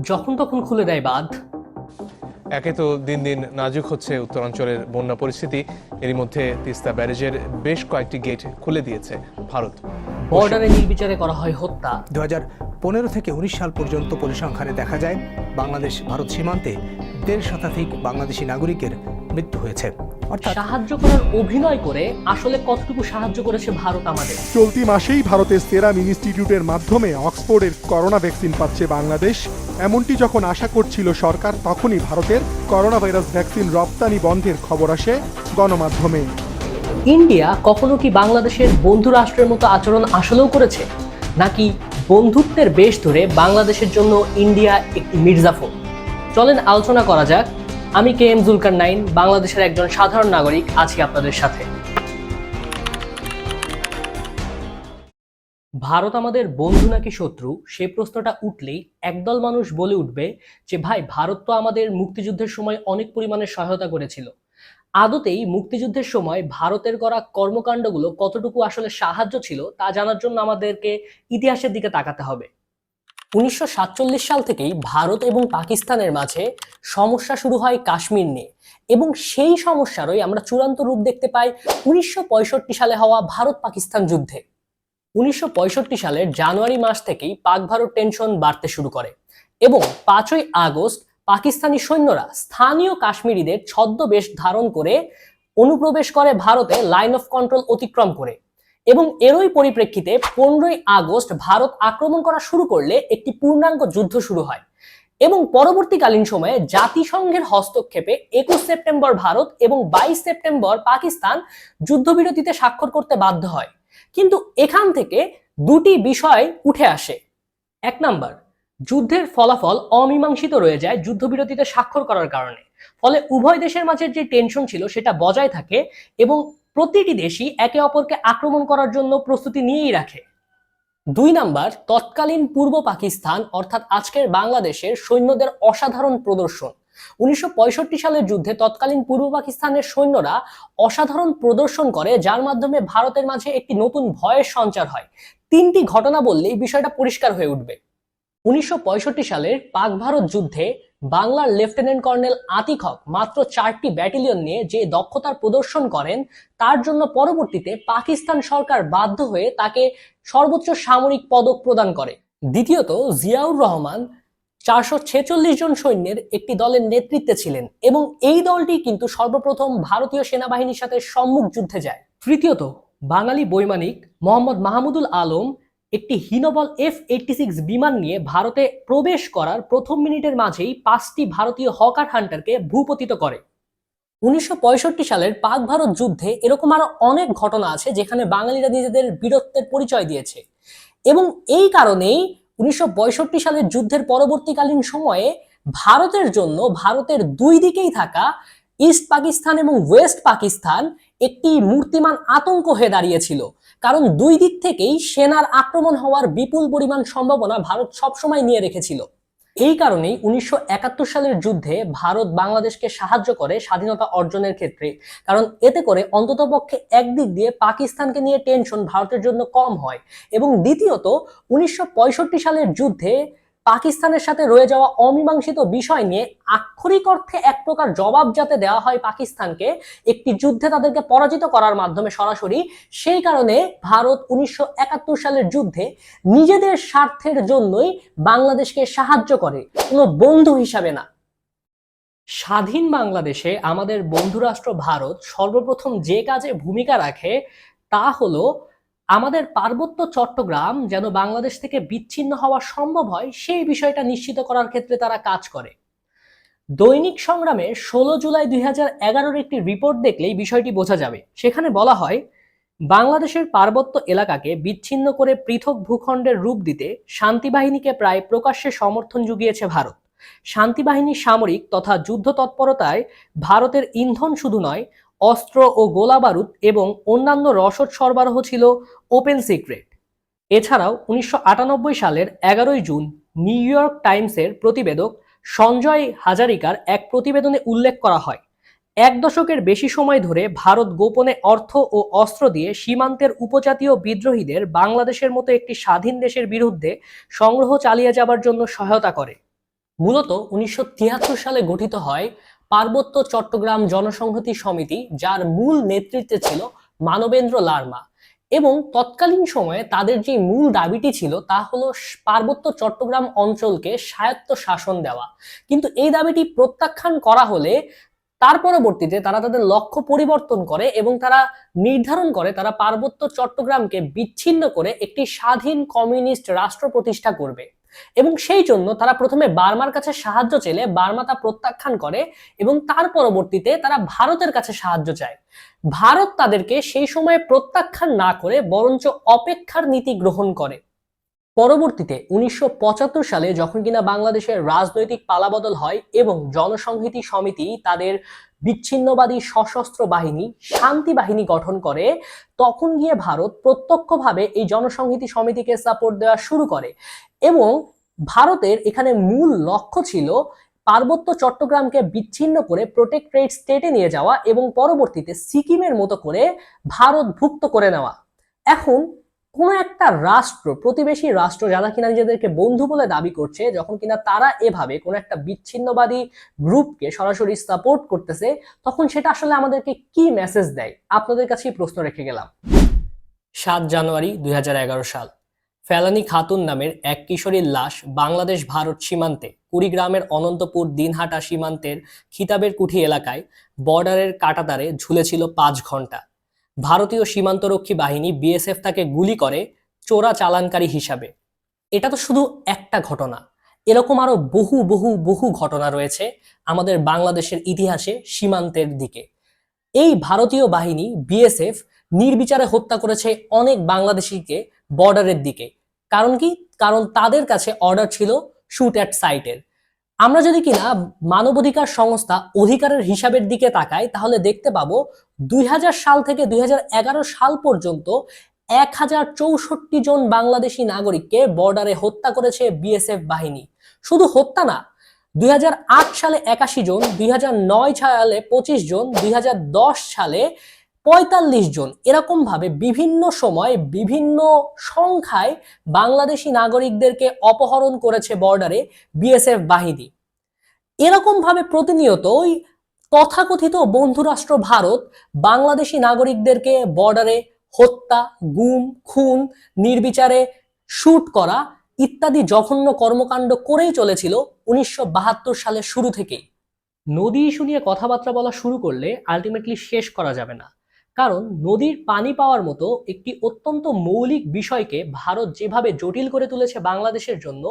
যখন তখন খুলে দেয় বাঁধ। একে তো দিন দিন নাজুক হচ্ছে উত্তরাঞ্চলের বন্যা পরিস্থিতি, এরই মধ্যে তিস্তা ব্যারেজের বেশ কয়েকটি গেট খুলে দিয়েছে ভারত। বর্ডারে নির্বিচারে করা হয় হত্যা। 2015 থেকে 19 সাল পর্যন্ত পরিসংখ্যানে দেখা যায় বাংলাদেশ ভারত সীমান্তে 1.5 শতাধিক বাংলাদেশি নাগরিকের মৃত্যু হয়েছে। অর্থাৎ সাহায্য করার অভিনয় করে আসলে কতটুকু সাহায্য করেছে ভারত আমাদের? চলতি মাসেই ভারতের সেরাম ইনস্টিটিউটের মাধ্যমে অক্সফোর্ডের করোনা ভ্যাকসিন পাচ্ছে বাংলাদেশ। এমনটি যখন আশা করছিল সরকার, তখনই ভারতের করোনা ভাইরাস ভ্যাকসিন রপ্তানি বন্ধের খবর আসে গণমাধ্যমে। ইন্ডিয়া কখনো কি বাংলাদেশের বন্ধু রাষ্ট্রের মতো আচরণ আসলেও করেছে, নাকি বন্ধুত্বের বেশ ধরে বাংলাদেশের জন্য ইন্ডিয়া একটি মির্জাফর? চলেন আলোচনা করা যাক। আমি KM জুলকারনাইন, বাংলাদেশের একজন সাধারণ নাগরিক, আছি আপনাদের সাথে। ভারত আমাদের বন্ধু নাকি শত্রু, সেই প্রশ্নটা উঠলেই একদল মানুষ বলে উঠবে যে ভাই, ভারত তো আমাদের মুক্তিযুদ্ধের সময় অনেক পরিমাণে সহায়তা করেছিল। আদতেই মুক্তিযুদ্ধের সময় ভারতের করা কর্মকাণ্ডগুলো কতটুকু আসলে সাহায্য ছিল তা জানার জন্য আমাদেরকে ইতিহাসের দিকে তাকাতে হবে। 1947 সাল থেকেই ভারত এবং পাকিস্তানের মাঝে সমস্যা শুরু হয় কাশ্মীর নিয়ে, এবং সেই সমস্যারই আমরা চূড়ান্ত রূপ দেখতে পাই 1965 সালে হওয়া ভারত পাকিস্তান যুদ্ধে। 1965 সালের জানুয়ারি মাস থেকেই পাক ভারত টেনশন বাড়তে শুরু করে, এবং 5ই আগস্ট পাকিস্তানি সৈন্যরা স্থানীয় কাশ্মীরিদের ছদ্মবেশ ধারণ করে অনুপ্রবেশ করে ভারতে লাইন অফ কন্ট্রোল অতিক্রম করে। এবং এরই পরিপ্রেক্ষিতে 15ই আগস্ট ভারত আক্রমণ করা শুরু করলে একটি পূর্ণাঙ্গ যুদ্ধ শুরু হয়, এবং পরবর্তীকালীন সময়ে জাতিসংঘের হস্তক্ষেপে 21 সেপ্টেম্বর ভারত এবং 22 সেপ্টেম্বর পাকিস্তান যুদ্ধবিরতিতে স্বাক্ষর করতে বাধ্য হয়। কিন্তু এখান থেকে দুটি বিষয় উঠে আসে। এক নাম্বার, যুদ্ধের ফলাফল অমীমাংসিত রয়ে যায় যুদ্ধবিরতিতে স্বাক্ষর করার কারণে, ফলে উভয় দেশের মাঝে যে টেনশন ছিল সেটা বজায় থাকে, এবং প্রতিটি দেশই একে অপরকে আক্রমণ করার জন্য প্রস্তুতি নিয়েই রাখে। 2 নাম্বার, তৎকালীন পূর্ব পাকিস্তান অর্থাৎ আজকের বাংলাদেশের সৈন্যদের অসাধারণ প্রদর্শন। 1965 সালের যুদ্ধে তৎকালীন পূর্ব পাকিস্তানের সৈন্যরা অসাধারণ প্রদর্শন করে, যার মাধ্যমে ভারতের মাঝে একটি নতুন ভয়ের সঞ্চার হয়। 3টি ঘটনা বললেই বিষয়টা পরিষ্কার হয়ে উঠবে। 1965 সালের পাক ভারত যুদ্ধে বাংলার লেফটেন্যান্ট কর্নেল আতিক হক মাত্র 4টি ব্যাটালিয়ন নিয়ে যে দক্ষতার প্রদর্শন করেন, তার জন্য পরবর্তীতে পাকিস্তান সরকার বাধ্য হয়ে তাকে সর্বোচ্চ সামরিক পদক প্রদান করে। দ্বিতীয়ত, জিয়াউর রহমান 446 জন সৈন্যের একটি দলের নেতৃত্বে ছিলেন, এবং এই দলটি কিন্তু সর্বপ্রথম ভারতীয় সেনাবাহিনীর সাথে সম্মুখ যুদ্ধে যায়। তৃতীয়ত, বাঙালি বৈমানিক মোহাম্মদ মাহমুদুল আলম একটি হীনবল F-86 বিমান নিয়ে ভারতে প্রবেশ করার প্রথম মিনিটের মাঝেই 5টি ভারতীয় হকার হান্টারকে ভূপতিত করে। 1965 সালের পাক ভারত যুদ্ধে এরকম আরো অনেক ঘটনা আছে যেখানে বাঙালিরা নিজেদের বীরত্বের পরিচয় দিয়েছে, এবং এই কারণেই 1965 সালের যুদ্ধের পরবর্তীকালীন সময়ে ভারতের জন্য ভারতের দুই দিকেই থাকা ইস্ট পাকিস্তান এবং ওয়েস্ট পাকিস্তান একটি মূর্তিমান আতঙ্ক হয়ে দাঁড়িয়েছিল, কারণ দুই দিক থেকেই সেনার আক্রমণ হওয়ার বিপুল পরিমাণ সম্ভাবনা ভারত সবসময় নিয়ে রেখেছিল। এই কারণেই 1971 সালের যুদ্ধে ভারত বাংলাদেশকে সাহায্য করে স্বাধীনতা অর্জনের ক্ষেত্রে, কারণ এতে করে অন্ততপক্ষে একদিক দিয়ে পাকিস্তানকে নিয়ে টেনশন ভারতের জন্য কম হয়, এবং দ্বিতীয়ত 1965 সালের যুদ্ধে পাকিস্তানের সাথে রয়ে যাওয়া অমীমাংসিত বিষয় নিয়ে আক্ষরিক অর্থে এক প্রকার জবাব যাতে দেওয়া হয় পাকিস্তানকে একটি যুদ্ধে তাদেরকে পরাজিত করার মাধ্যমে সরাসরি, সেই কারণে ভারত 1971 সালের যুদ্ধে নিজেদের স্বার্থের জন্যই বাংলাদেশকে সাহায্য করে, কোনো বন্ধু হিসাবে না। স্বাধীন বাংলাদেশে আমাদের বন্ধু রাষ্ট্র ভারত সর্বপ্রথম যে কাজে ভূমিকা রাখে তা হলো আমাদের পার্বত্য চট্টগ্রাম যেন বাংলাদেশ থেকে বিচ্ছিন্ন হওয়া সম্ভব হয় সেই বিষয়টা নিশ্চিত করার ক্ষেত্রে তারা কাজ করে। দৈনিক সংগ্রামে 16 জুলাই 2011 একটি রিপোর্ট দেখলেই বিষয়টি বোঝা যাবে। সেখানে বলা হয়, বাংলাদেশের পার্বত্য এলাকাকে বিচ্ছিন্ন করে পৃথক ভূখণ্ডের রূপ দিতে শান্তিবাহিনীকে প্রায় প্রকাশ্যে সমর্থন জুগিয়েছে ভারত। শান্তিবাহিনীর সামরিক তথা যুদ্ধ তৎপরতায় ভারতের ইন্ধন শুধু নয়, অস্ত্র ও গোলাবারুদ এবং অন্যান্য রসদ সরবরাহ ছিল ওপেন সিক্রেট। এছাড়াও 1998 সালের 11 জুন নিউ ইয়র্ক টাইমসের প্রতিবেদক সঞ্জয় হাজারিকার এক প্রতিবেদনে উল্লেখ করা হয়, 1 দশকের বেশি সময় ধরে ভারত গোপনে অর্থ ও অস্ত্র দিয়ে সীমান্তের উপজাতীয় বিদ্রোহীদের বাংলাদেশের মতো একটি স্বাধীন দেশের বিরুদ্ধে সংগ্রহ চালিয়ে যাবার জন্য সহায়তা করে। মূলত 1973 সালে গঠিত হয় পার্বত্য চট্টগ্রাম জনসংহতি সমিতি, যার মূল নেতৃত্বে ছিল মানবেন্দ্র লারমা। এবং তৎকালীন সময়ে তাদের যে মূল দাবিটি ছিল তা হলো পার্বত্য চট্টগ্রাম অঞ্চলকে স্বায়ত্ত শাসন দেওয়া। কিন্তু এই দাবিটি প্রত্যাখ্যান করা হলে তার পরবর্তীতে তারা তাদের লক্ষ্য পরিবর্তন করে এবং তারা নির্ধারণ করে তারা পার্বত্য চট্টগ্রামকে বিচ্ছিন্ন করে একটি স্বাধীন কমিউনিস্ট রাষ্ট্র প্রতিষ্ঠা করবে। এবং সেই জন্য তারা প্রথমে বার্মার কাছে সাহায্য চেলে বার্মা তা প্রত্যাখ্যান করে এবং তার পরবর্তীতে তারা ভারতের কাছে সাহায্য চায়। ভারত তাদেরকে সেই সময় প্রত্যাখ্যান না করে বরঞ্চ অপেক্ষার নীতি গ্রহণ করে। পরবর্তীতে 1975 সালে যখন কিনা বাংলাদেশের রাজনৈতিক পালাবদল হয় এবং জনসংহতি সমিতি তাদের বিচ্ছিন্নবাদী সশস্ত্র বাহিনী শান্তি বাহিনী গঠন করে, তখন গিয়ে ভারত প্রত্যক্ষভাবে এই জনসংহতি সমিতিকে সাপোর্ট দেওয়া শুরু করে। এবং ভারতের এখানে মূল লক্ষ্য ছিল পার্বত্য চট্টগ্রামকে বিচ্ছিন্ন করে প্রোটেক্টরেট স্টেটে নিয়ে যাওয়া এবং পরবর্তীতে সিকিমের মতো করে ভারতভুক্ত করে নেওয়া। এখন কোন একটা রাষ্ট্র, প্রতিবেশী রাষ্ট্র যারা কিনা নিজেদেরকে বন্ধু বলে দাবি করছে, যখন কিনা তারা এভাবে কোন একটা বিচ্ছিন্নবাদী গ্রুপকে সরাসরি সাপোর্ট করতেছে, তখন সেটা আসলে আমাদেরকে কি মেসেজ দেয়? আপনাদের কাছেই প্রশ্ন রেখে গেলাম। 7 জানুয়ারি 2011 সাল, ফেলানী খাতুন নামের এক কিশোরীর লাশ বাংলাদেশ ভারত সীমান্তে কুড়িগ্রামের অনন্তপুর দিনহাটা সীমান্তের খিতাবের কুঠি এলাকায় বর্ডারের কাঁটাতারে ঝুলেছিল 5 ঘন্টা। ভারতীয় সীমান্তরক্ষী বাহিনী বিএসএফ তাকে গুলি করে চোরা চালানকারী হিসাবে। এটা তো শুধু একটা ঘটনা, এরকম আরো বহু বহু বহু ঘটনা রয়েছে আমাদের বাংলাদেশের ইতিহাসে সীমান্তের দিকে। এই ভারতীয় বাহিনী বিএসএফ নির্বিচারে হত্যা করেছে অনেক বাংলাদেশিকে বর্ডারের দিকে। কারণ কি? কারণ তাদের কাছে অর্ডার ছিল শুট অ্যাট সাইটের। আমরা যদি কিনা মানবাধিকার সংস্থা অধিকারের হিসাবের দিকে তাকাই, তাহলে দেখতে পাবো 2000 সাল থেকে 2011 সাল পর্যন্ত 1064 জন বাংলাদেশি নাগরিককে বর্ডারে হত্যা করেছে বিএসএফ বাহিনী। শুধু হত্যা না, 2008 সালে 81 জন, 2009 সালে 25 জন, 2010 সালে 45 জন, এরকম ভাবে বিভিন্ন সময় বিভিন্ন সংখ্যায় বাংলাদেশি নাগরিকদেরকে অপহরণ করেছে বর্ডারে বিএসএফ বাহিনী। এরকম ভাবে প্রতিনিয়তই তথাকথিত বন্ধুরাষ্ট্র ভারত বাংলাদেশি নাগরিকদেরকে বর্ডারে হত্যা, গুম, খুন, নির্বিচারে শুট করা ইত্যাদি জঘন্য কর্মকাণ্ড করেই চলেছিল 1972 সালের শুরু থেকেই। নদী ইস্যু নিয়ে কথাবার্তা বলা শুরু করলে আলটিমেটলি শেষ করা যাবে না। কারণ নদীর পানি পাওয়ার মতো একটি অত্যন্ত মৌলিক বিষয়কে ভারত যেভাবে জটিল করে তুলেছে বাংলাদেশের জন্য,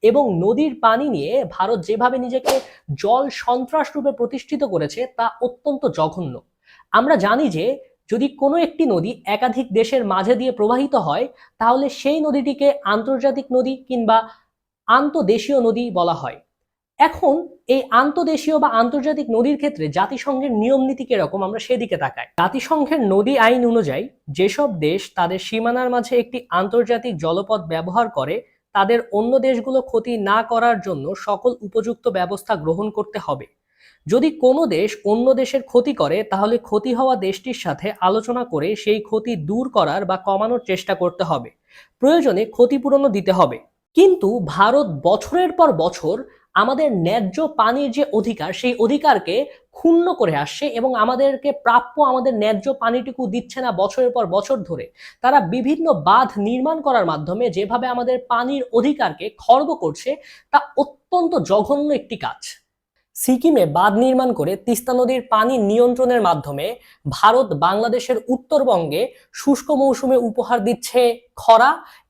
এবং নদীর পানি নিয়ে ভারত যেভাবে নিজেকে জল সন্ত্রাস রূপে প্রতিষ্ঠিত করেছে, তা অত্যন্ত জঘন্য। আমরা জানি যে যদি কোনো একটি নদী একাধিক দেশের মাঝে দিয়ে প্রবাহিত হয়, তাহলে সেই নদীটিকে আন্তর্জাতিক নদী কিংবা আন্তদেশীয় নদী বলা হয়। এখন এই আন্তদেশীয় বা আন্তর্জাতিক নদীর ক্ষেত্রে জাতিসংঘের নিয়ম নীতি কিরকম, আমরা সেদিকে তাকাই। জাতিসংঘের নদী আইন অনুযায়ী যেসব দেশ তাদের সীমানার মাঝে একটি আন্তর্জাতিক জলপথ ব্যবহার করে, তাদের অন্য দেশগুলো ক্ষতি না করার জন্য সকল উপযুক্ত ব্যবস্থা গ্রহণ করতে হবে। যদি কোনো দেশ অন্য দেশের ক্ষতি করে, তাহলে ক্ষতি হওয়া দেশটির সাথে আলোচনা করে সেই ক্ষতি দূর করার বা কমানোর চেষ্টা করতে হবে। প্রয়োজনে ক্ষতিপূরণও দিতে হবে। কিন্তু ভারত বছরের পর বছর আমাদের ন্যায্য পানির যে অধিকার, সেই অধিকারকে ক্ষুণ্ণ করে আসছে এবং আমাদেরকে প্রাপ্য আমাদের ন্যায্য পানিটুকু দিচ্ছে না বছরের পর বছর ধরে। তারা বিভিন্ন বাঁধ নির্মাণ করার মাধ্যমে যেভাবে আমাদের পানির অধিকারকে খর্ব করছে, তা অত্যন্ত জঘন্য একটি কাজ। সিকিমে বাঁধ নির্মাণ করে তিস্তা নদীর পানি নিয়ন্ত্রণের মাধ্যমে ভারত বাংলাদেশের উত্তরবঙ্গে শুষ্ক মৌসুমে উপহার দিচ্ছে খরা,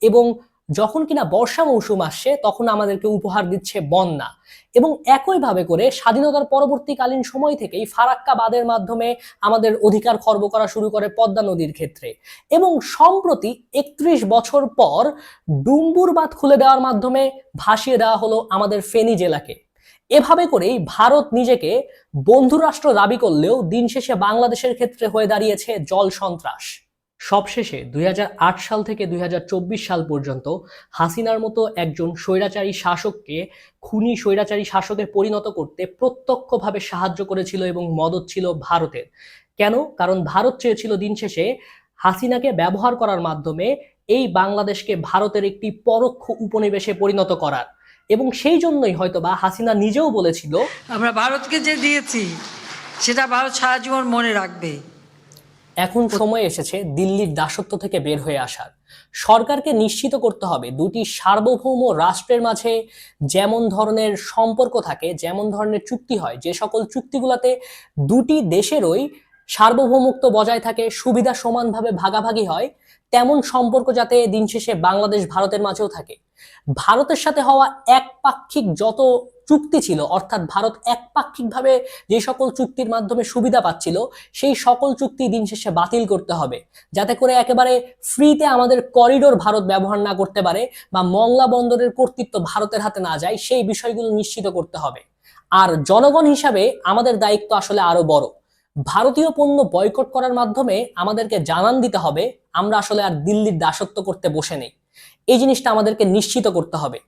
এবং যখন কিনা বর্ষা মৌসুম আসছে তখন আমাদেরকে উপহার দিচ্ছে বন্যা। এবং একইভাবে করে স্বাধীনতার পরবর্তীকালীন সময় থেকেই ফারাক্কা বাঁধের মাধ্যমে আমাদের অধিকার খর্ব করা শুরু করে পদ্মা নদীর ক্ষেত্রে। এবং সম্প্রতি 31 বছর পর ডুম্বুর বাঁধ খুলে দেওয়ার মাধ্যমে ভাসিয়ে দেওয়া হলো আমাদের ফেনী জেলাকে। এভাবে করেই ভারত নিজেকে বন্ধুরাষ্ট্র দাবি করলেও দিন শেষে বাংলাদেশের ক্ষেত্রে হয়ে দাঁড়িয়েছে জল সন্ত্রাস। সবশেষে 2008 সাল থেকে 2024 সাল পর্যন্ত হাসিনার মতো একজন স্বৈরাচারী শাসককে খুনি স্বৈরাচারী শাসকে পরিণত করতে প্রত্যক্ষভাবে সাহায্য করেছিল এবং মদত ছিল ভারতের। কেন? কারণ ভারত চেয়েছিল দিন শেষে হাসিনাকে ব্যবহার করার মাধ্যমে এই বাংলাদেশকে ভারতের একটি পরোক্ষ উপনিবেশে পরিণত করার। এবং সেই জন্যই হয়তোবা হাসিনা নিজেও বলেছিল, আমরা ভারতকে যে দিয়েছি সেটা ভারত সারা জীবন মনে রাখবে। এখন সময় এসেছে দিল্লির দাসত্ব থেকে বের হয়ে আসার। সরকারকে নিশ্চিত করতে হবে দুটি সার্বভৌম রাষ্ট্রের মাঝে যেমন ধরনের সম্পর্ক থাকে, যেমন ধরনের চুক্তি হয়, যে সকল চুক্তিগুলোতে দুটি দেশেরই সার্বভৌমত্ব বজায় থাকে, সুবিধা সমানভাবে ভাগাভাগি হয়, তেমন সম্পর্ক যাতে দিন শেষে বাংলাদেশ ভারতের মাঝেও থাকে। ভারতের সাথে হওয়া একপাক্ষিক যত চুক্তি ছিল, অর্থাৎ ভারত একপাক্ষিকভাবে যে সকল চুক্তির মাধ্যমে সুবিধা পাচ্ছিল, সেই সকল চুক্তি দিন শেষে বাতিল করতে হবে, যাতে করে একেবারে ফ্রিতে আমাদের করিডোর ভারত ব্যবহার না করতে পারে বা মংলা বন্দরের কর্তৃত্ব ভারতের হাতে না যায়, সেই বিষয়গুলো নিশ্চিত করতে হবে। আর জনগণ হিসাবে আমাদের দায়িত্ব আসলে আরো বড়। ভারতীয় পণ্য বয়কট করার মাধ্যমে আমাদেরকে জানান দিতে হবে আমরা আসলে আর দিল্লির দাসত্ব করতে বসে নেই। এই জিনিসটা আমাদেরকে নিশ্চিত করতে হবে,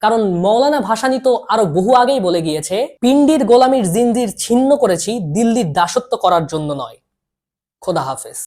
কারণ মৌলানা ভাসানী তো আরো বহু আগেই বলে গিয়েছে, পিন্ডির গোলামির জিনজির ছিন্ন করেছি দিল্লির দাসত্ব করার জন্য নয়। খোদা হাফেজ।